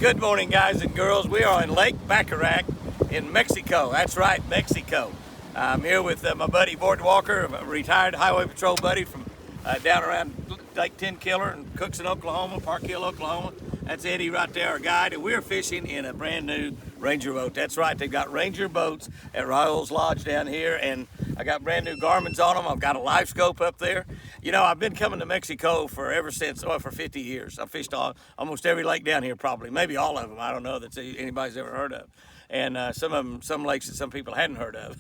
Good morning, guys and girls. We are in Lake Baccarac in Mexico. That's right, Mexico. I'm here with my buddy Bort Walker, a retired highway patrol buddy from down around Lake Ten Killer and Cookson, Oklahoma, Park Hill, Oklahoma. That's Eddie right there, our guide, and we're fishing in a brand new Ranger boat. That's right, they've got Ranger boats at Raul's Lodge down here, and I got brand new Garmin's on them. I've got a live scope up there. You know, I've been coming to Mexico for 50 years. I've fished almost every lake down here, probably, maybe all of them. I don't know that anybody's ever heard of. And some lakes that some people hadn't heard of.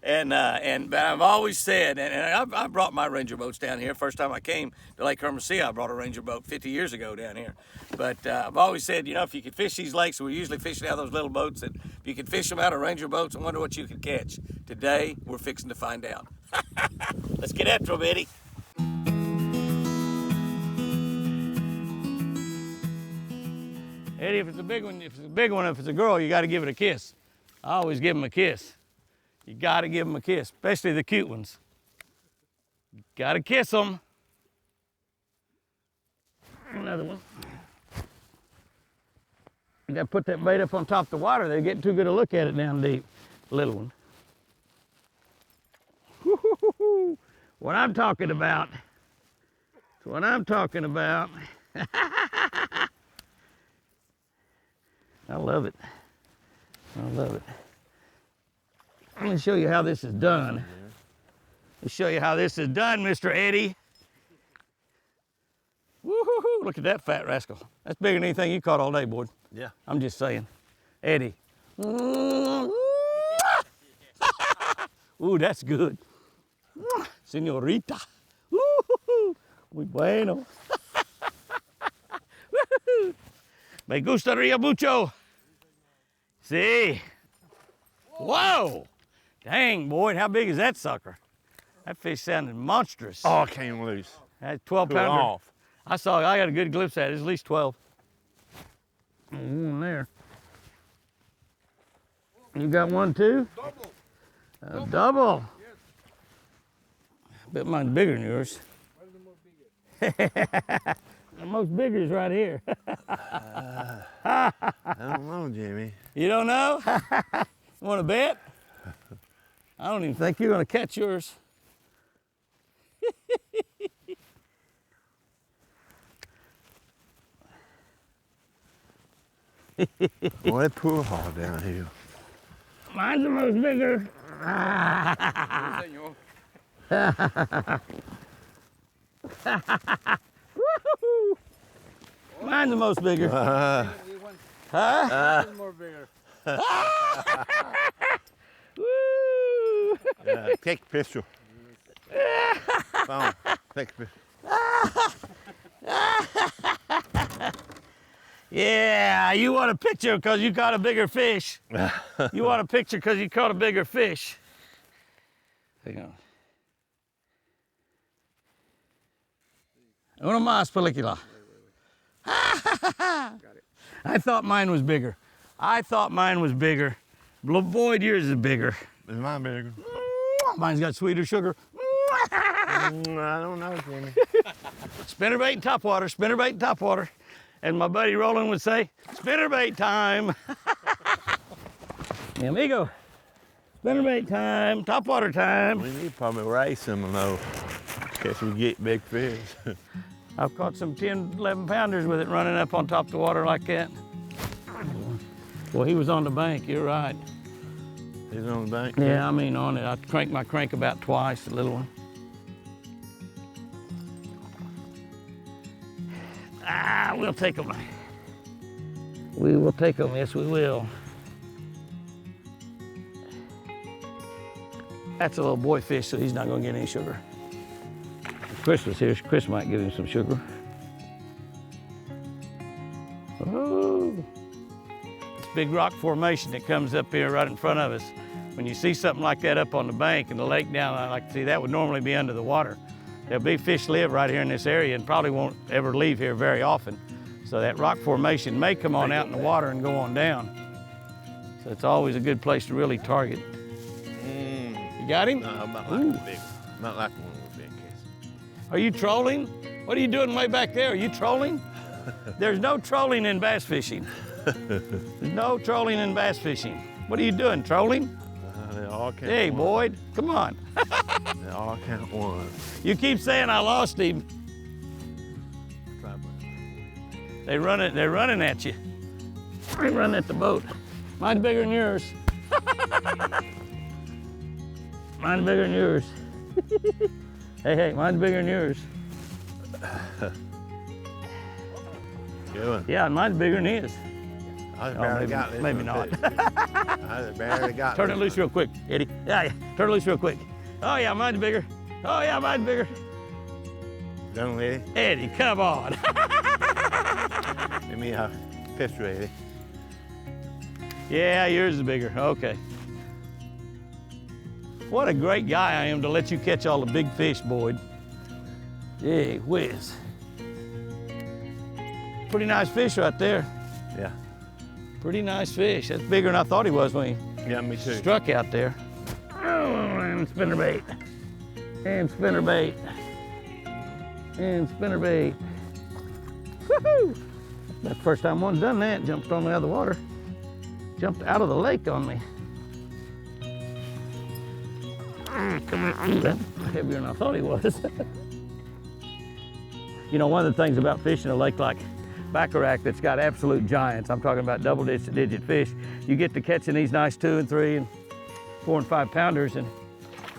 But I've always said, and I brought my Ranger boats down here. First time I came to Lake Hermosillo, I brought a Ranger boat 50 years ago down here. But I've always said, you know, if you could fish these lakes, we're usually fishing out of those little boats, and if you could fish them out of Ranger boats, I wonder what you could catch. Today, we're fixing to find out. Let's get after them, Eddie. Eddie, if it's a big one, if it's a girl, you got to give it a kiss. I always give them a kiss. You got to give them a kiss, especially the cute ones. You got to kiss them. Another one. You got to put that bait up on top of the water. They're getting too good a look at it down deep. Little one. Woo-hoo-hoo-hoo. What I'm talking about. That's what I'm talking about. I love it. I love it. Let me show you how this is done. Let me show you how this is done, Mr. Eddie. Woo-hoo-hoo. Look at that fat rascal. That's bigger than anything you caught all day, boy. Yeah. I'm just saying. Eddie. Ooh, that's good. Señorita. Woo-hoo-hoo. Muy bueno. Me gustaría mucho. See? Whoa! Dang, boy, how big is that sucker? That fish sounded monstrous. Oh, it came loose. That's 12 pounder. Off. I got a good glimpse at it. It's at least 12. One there. You got one too? Double. Double. Yes. I bet mine's bigger than yours. What is the most bigger? The most bigger is right here. I don't know, Jimmy. You don't know? Want to bet? I don't even think you're going to catch yours. Boy, that pool hall down here. Mine's the most bigger. Mine's the most bigger. Huh? More bigger. Woo! Take a picture. Phone. Take a picture. Yeah, you want a picture because you caught a bigger fish. You want a picture because you caught a bigger fish. Hang on. Uno más película. Got it. I thought mine was bigger. Boy, yours is bigger. Is mine bigger? Mine's got sweeter sugar. I don't know, Jimmy. Spinnerbait and topwater. And my buddy Roland would say, spinnerbait time. Mi amigo, spinnerbait time, topwater time. We need to probably race them, though, in case we get big fish. I've caught some 10, 11 pounders with it running up on top of the water like that. Well, he was on the bank, you're right. He's on the bank? Yeah, I mean on it. I cranked my crank about twice, the little one. We'll take them. We will take them, yes we will. That's a little boy fish, so he's not gonna get any sugar. If Chris was here, Chris might give him some sugar. Oh, it's a big rock formation that comes up here right in front of us. When you see something like that up on the bank and the lake down, I like to see that would normally be under the water. There'll be fish live right here in this area and probably won't ever leave here very often. So that rock formation may come on out in the water and go on down. So it's always a good place to really target. You got him? No, about like the big one. Not like the one with big kiss. Are you trolling? What are you doing way back there? Are you trolling? There's no trolling in bass fishing. There's no trolling in bass fishing. What are you doing, trolling? They all count Hey, one. Boyd, come on. They all count one. You keep saying I lost him. They're running at you. They run at the boat. Mine's bigger than yours. Mine's bigger than yours. Hey, mine's bigger than yours. Good one. Yeah, mine's bigger than his. I barely got this. Maybe one not. fish. I barely got Turn this it loose one. real quick, Eddie. Yeah, turn it loose real quick. Oh yeah, mine's bigger. Oh yeah, mine's bigger. Done, lady. Eddie, come on. Give me a picture, Eddie. Yeah, yours is bigger. Okay. What a great guy I am to let you catch all the big fish, Boyd. Gee whiz. Pretty nice fish right there. Yeah. Pretty nice fish. That's bigger than I thought he was when he Yeah, me too. struck out there. Oh, and spinnerbait. And spinnerbait. And spinnerbait. Woohoo! That's the first time one's done that. Jumped on me out of the water. Jumped out of the lake on me. Come here. Ooh, that's heavier than I thought he was. You know, one of the things about fishing a lake like Baccarac that's got absolute giants, I'm talking about double-digit fish, you get to catching these nice 2 and 3 and 4 and 5 pounders, and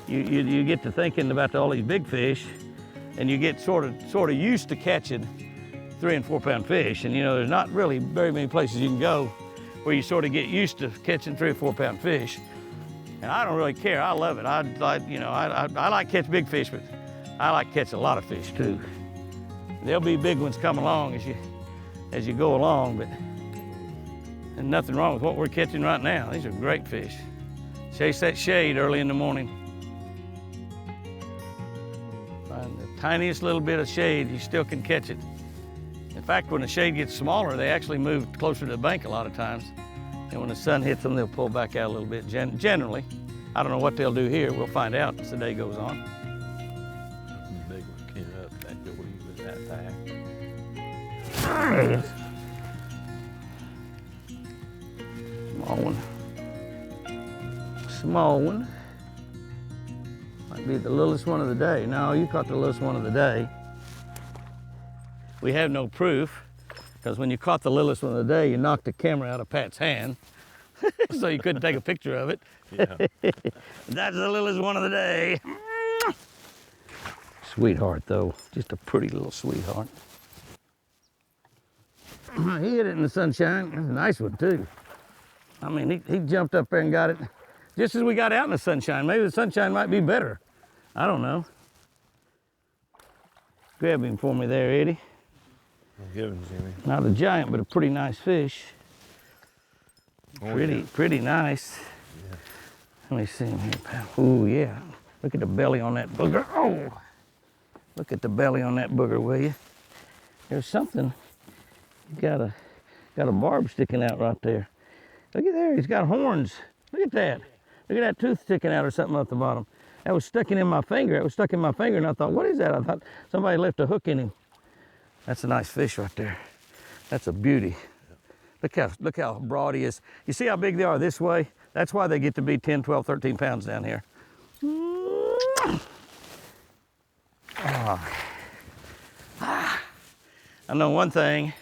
you get to thinking about all these big fish, and you get sort of used to catching 3 and 4 pound fish. And you know, there's not really very many places you can go where you sort of get used to catching 3 or 4 pound fish. And I don't really care. I love it. I like catch big fish, but I like catch a lot of fish too. There'll be big ones come along as you go along, but there's nothing wrong with what we're catching right now. These are great fish. Chase that shade early in the morning. Find the tiniest little bit of shade, you still can catch it. In fact, when the shade gets smaller, they actually move closer to the bank a lot of times. And when the sun hits them, they'll pull back out a little bit, generally. I don't know what they'll do here. We'll find out as the day goes on. Big one came up back there where you was that back. There it is. Small one. Small one. Might be the littlest one of the day. No, you caught the littlest one of the day. We have no proof, because when you caught the littlest one of the day, you knocked the camera out of Pat's hand, so you couldn't take a picture of it. Yeah. That's the littlest one of the day. Sweetheart, though. Just a pretty little sweetheart. He hit it in the sunshine. That's a nice one, too. I mean, he jumped up there and got it just as we got out in the sunshine. Maybe the sunshine might be better. I don't know. Grab him for me there, Eddie. I'm giving Jimmy. Not a giant, but a pretty nice fish. Oh, Pretty nice. Yeah. Let me see him here, pal. Ooh, yeah. Look at the belly on that booger. Oh! Look at the belly on that booger, will you? There's something. He's got a barb sticking out right there. Look at there, he's got horns. Look at that. Look at that tooth sticking out or something at the bottom. That was stuck in my finger. It was stuck in my finger, and I thought, what is that? I thought somebody left a hook in him. That's a nice fish right there. That's a beauty. Look how broad he is. You see how big they are this way? That's why they get to be 10, 12, 13 pounds down here. Oh. I know one thing.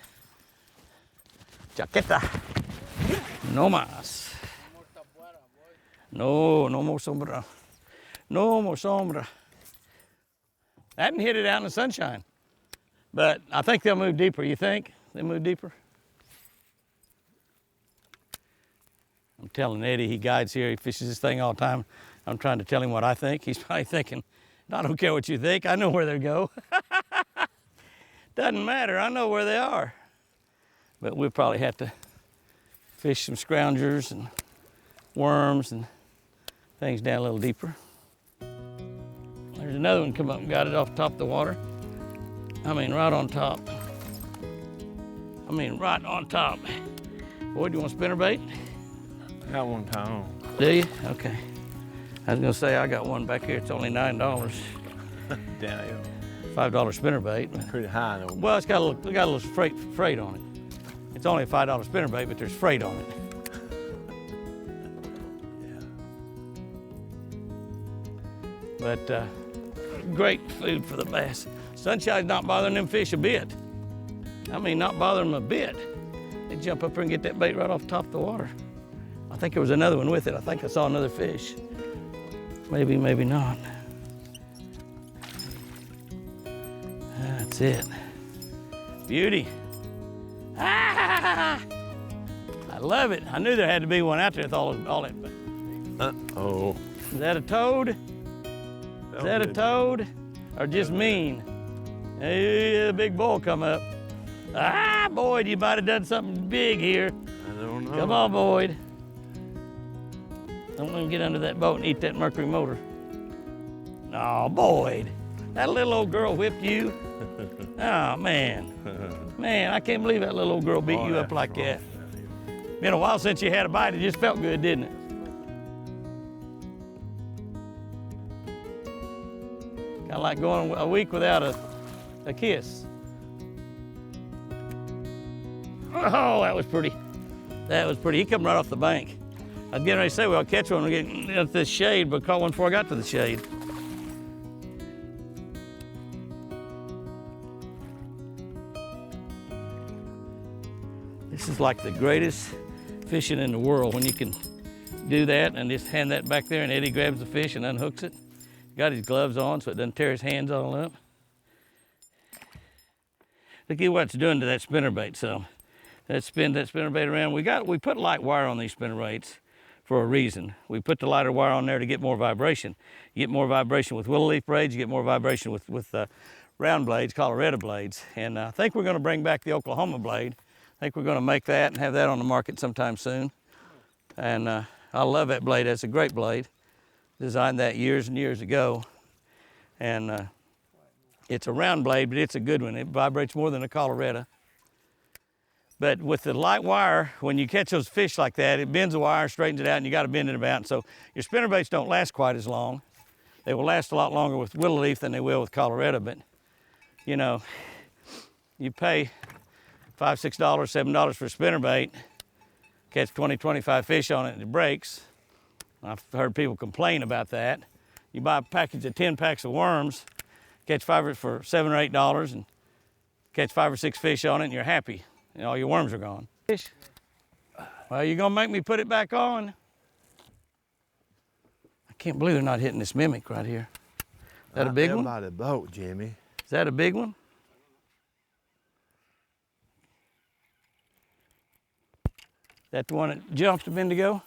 Chaqueta. No más. No more sombra. No more sombra. I hadn't hit it out in the sunshine, but I think they'll move deeper. You think they move deeper? I'm telling Eddie, he guides here, he fishes this thing all the time. I'm trying to tell him what I think. He's probably thinking, I don't care what you think, I know where they go. Doesn't matter, I know where they are. But we'll probably have to fish some scroungers and worms and things down a little deeper. There's another one come up and got it off the top of the water. I mean, right on top. I mean, right on top. Boy, do you want a spinnerbait? I got one time. Do you? Okay. I was gonna say, I got one back here, it's only $9. Damn. $5 spinnerbait. Pretty high though. Well, it's got a little freight on it. It's only a $5 spinnerbait, but there's freight on it. But great food for the bass. Sunshine's not bothering them fish a bit. I mean, not bothering them a bit. They jump up here and get that bait right off the top of the water. I think there was another one with it. I think I saw another fish. Maybe, maybe not. That's it. Beauty. Ah! I love it. I knew there had to be one out there with all that. Uh-oh. Is that a toad? Is that a toad? Or just mean? Hey, a big bull come up. Ah, Boyd, you might have done something big here. I don't know. Come on, Boyd. Don't let him get under that boat and eat that mercury motor. Oh, Boyd. That little old girl whipped you. Oh, man. Man, I can't believe that little old girl beat you up like that. Been a while since you had a bite. It just felt good, didn't it? Kind of like going a week without a kiss. Oh, that was pretty. That was pretty. He come right off the bank. I was getting ready to say, well, I'll catch one and get into the shade, but caught one before I got to the shade. This is like the greatest fishing in the world when you can do that and just hand that back there and Eddie grabs the fish and unhooks it. Got his gloves on so it doesn't tear his hands all up. Look at what it's doing to that spinnerbait. So let's spin that spinnerbait around. We put light wire on these spinnerbaits for a reason. We put the lighter wire on there to get more vibration. You get more vibration with willow leaf blades, you get more vibration with round blades, Colorado blades. And I think we're gonna bring back the Oklahoma blade. I think we're gonna make that and have that on the market sometime soon. And I love that blade, that's a great blade. Designed that years and years ago. And it's a round blade, but it's a good one. It vibrates more than a Colorado. But with the light wire, when you catch those fish like that, it bends the wire, straightens it out, and you gotta bend it about. So your spinnerbaits don't last quite as long. They will last a lot longer with willow leaf than they will with Colorado, but you know, you pay $5, $6, $7 for a spinnerbait, catch 20, 25 fish on it and it breaks. I've heard people complain about that. You buy a package of 10 packs of worms, catch $5 for $7 or $8 and catch 5 or 6 fish on it and you're happy. And all your worms are gone. Fish? Well, you're gonna make me put it back on. I can't believe they're not hitting this mimic right here. Is that a big one? By the boat, Jimmy. Is that a big one? That the one that jumped a minute ago?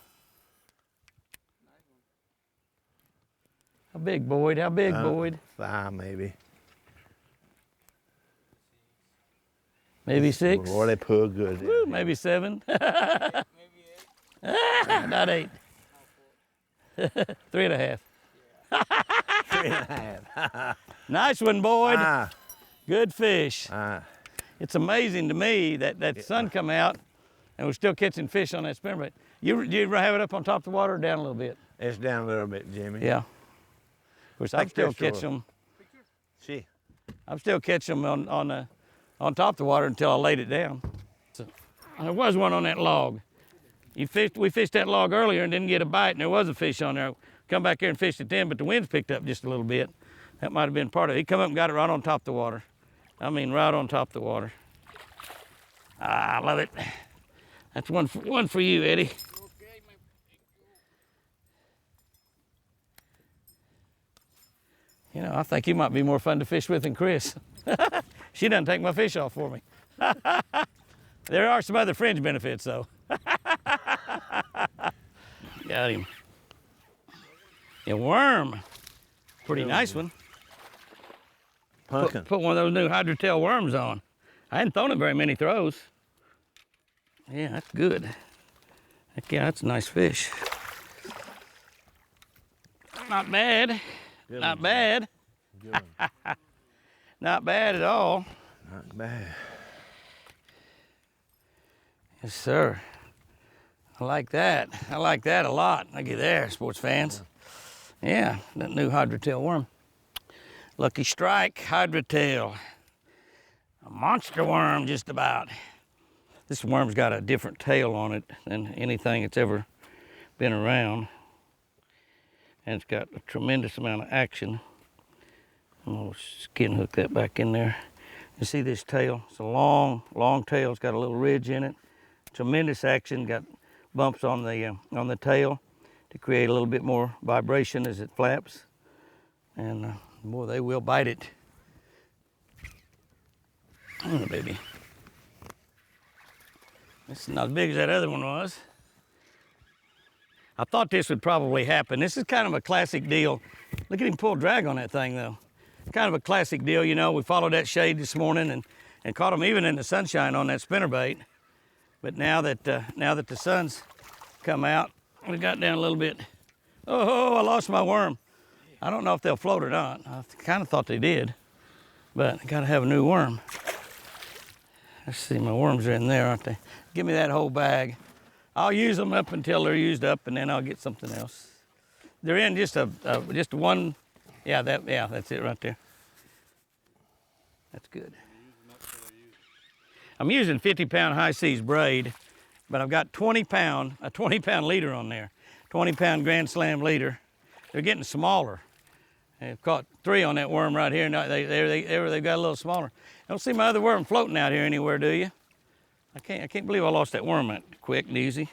How big, Boyd? How big, Boyd? 5 maybe. Maybe 6? Boy, they pull good. Woo, maybe 7. Maybe 8. Not 8. 3.5. 3.5. Nice one, Boyd. Good fish. It's It's amazing to me that the sun come out and we're still catching fish on that spinnerbait. You ever have it up on top of the water or down a little bit? It's down a little bit, Jimmy. Yeah. Of course, I still catch them. See. I'm still catching them on top of the water until I laid it down. So, there was one on that log. We fished that log earlier and didn't get a bite, and there was a fish on there. Come back here and fished it then, but the winds picked up just a little bit. That might have been part of it. He come up and got it right on top of the water. I mean, right on top of the water. Ah, I love it. That's one for you, Eddie. Okay, my You know, I think he might be more fun to fish with than Chris. She doesn't take my fish off for me. There are some other fringe benefits, though. Got him. A worm. Pretty nice one. Pumpkin. Put one of those new hydrotail worms on. I hadn't thrown it very many throws. Yeah, that's good. Yeah, that's a nice fish. Not bad. Good Not one. bad. Good one. Not bad at all. Not bad. Yes, sir. I like that. I like that a lot. Look at there, sports fans. Yeah, that new hydrotail worm. Lucky Strike, Hydra Tail. A monster worm, just about. This worm's got a different tail on it than anything that's ever been around. And it's got a tremendous amount of action. I'm gonna skin hook that back in there. You see this tail? It's a long, long tail. It's got a little ridge in it. Tremendous action. Got bumps on the tail to create a little bit more vibration as it flaps. And boy, they will bite it. Oh, baby. This is not as big as that other one was. I thought this would probably happen. This is kind of a classic deal. Look at him pull drag on that thing, though. Kind of a classic deal, you know. We followed that shade this morning and caught them even in the sunshine on that spinnerbait. But now that the sun's come out, we got down a little bit. Oh, I lost my worm. I don't know if they'll float or not. I kind of thought they did, but I gotta have a new worm. Let's see, my worms are in there, aren't they? Give me that whole bag. I'll use them up until they're used up, and then I'll get something else. They're in just one. Yeah, that's it right there. That's good. I'm using 50-pound high seas braid, but I've got a 20-pound leader on there, 20-pound Grand Slam leader. They're getting smaller. I've caught 3 on that worm right here. Now they've got a little smaller. Don't see my other worm floating out here anywhere, do you? I can't believe I lost that worm that quick and easy.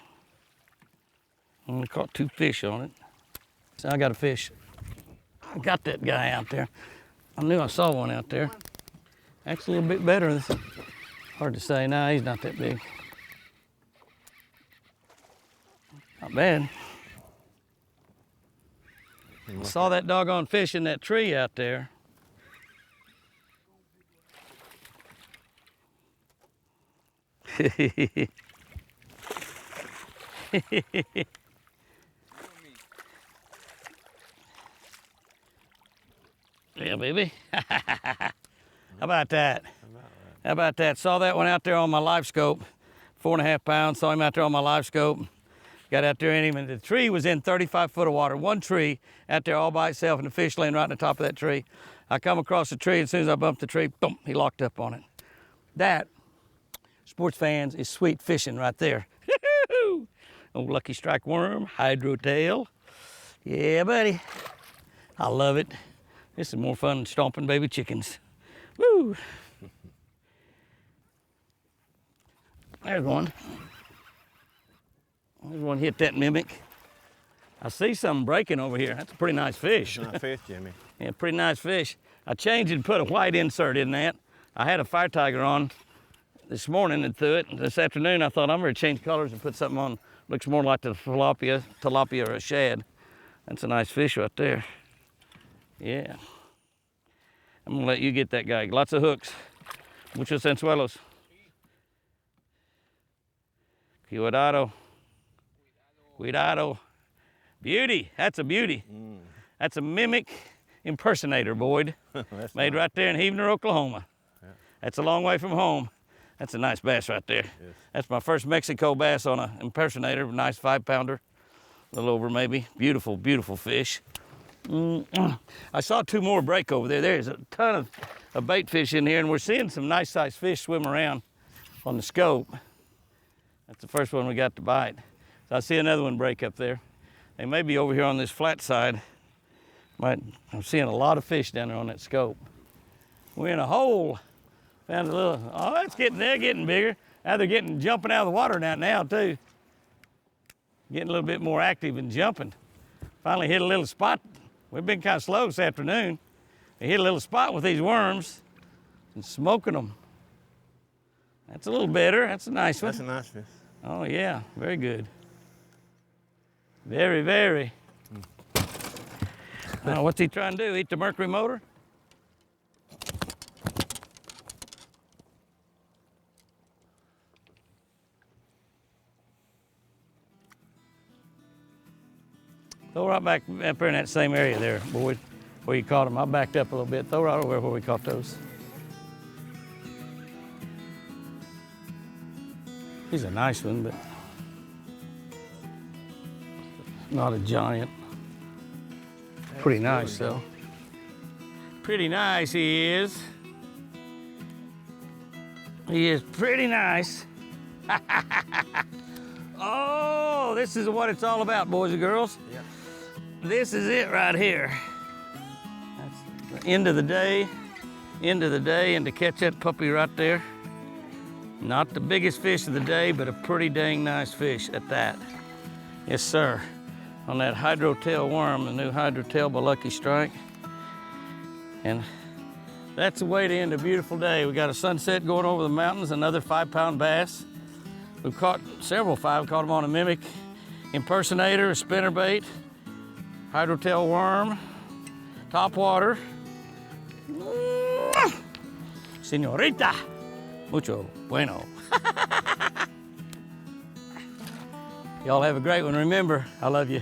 I only caught 2 fish on it. So I got a fish. I got that guy out there. I knew I saw one out there. That's a little bit better. Hard to say. Nah, he's not that big. Not bad. I saw that doggone fish in that tree out there. Yeah, baby. How about that? How about that? Saw that one out there on my live scope, 4.5 pounds. Saw him out there on my live scope. Got out there in him, and the tree was in 35 foot of water. One tree out there all by itself, and the fish laying right on the top of that tree. I come across the tree, and as soon as I bumped the tree, boom, he locked up on it. That, sports fans, is sweet fishing right there. Old Lucky Strike worm, hydro tail. Yeah, buddy. I love it. This is more fun than stomping baby chickens. Woo! There's one. There's one hit that mimic. I see something breaking over here. That's a pretty nice fish. Nice fish, Jimmy. Yeah, pretty nice fish. I changed it and put a white insert in that. I had a fire tiger on this morning and threw it. This afternoon I thought I'm gonna change colors and put something on. Looks more like the tilapia or a shad. That's a nice fish right there. Yeah. I'm gonna let you get that guy. Lots of hooks. Muchos anzuelos. Cuidado. Cuidado. Beauty. That's a beauty. That's a mimic impersonator, Boyd. Made right there in Heavener, Oklahoma. Yeah. That's a long way from home. That's a nice bass right there. Yes. That's my first Mexico bass on an impersonator. Nice 5-pounder. A little over maybe. Beautiful, beautiful fish. I saw 2 more break over there. There's a ton of bait fish in here, and we're seeing some nice sized fish swim around on the scope. That's the first one we got to bite. So I see another one break up there. They may be over here on this flat side. I'm seeing a lot of fish down there on that scope. We're in a hole. Found a little, oh, they're getting bigger. Now they're jumping out of the water now too. Getting a little bit more active and jumping. Finally hit a little spot. We've been kind of slow this afternoon. They hit a little spot with these worms and smoking them. That's a little better. That's a nice one. That's a nice fish. Oh yeah, very good. Very, very. Oh, what's he trying to do? Eat the mercury motor? Throw right back up there in that same area there, Boyd, where you caught them. I backed up a little bit. Throw right over there where we caught those. He's a nice one, but not a giant. Pretty nice though. Pretty nice he is. He is pretty nice. Oh, this is what it's all about, boys and girls. Yep. This is it right here. That's the end of the day. And to catch that puppy right there. Not the biggest fish of the day, but a pretty dang nice fish at that. Yes, sir. On that hydro tail worm, the new hydro tail by Lucky Strike. And that's the way to end a beautiful day. We got a sunset going over the mountains, another 5-pound bass. We've caught several 5, caught them on a mimic impersonator, a spinnerbait, hydro tail worm, topwater. Señorita, mucho bueno. Y'all have a great one. Remember, I love you.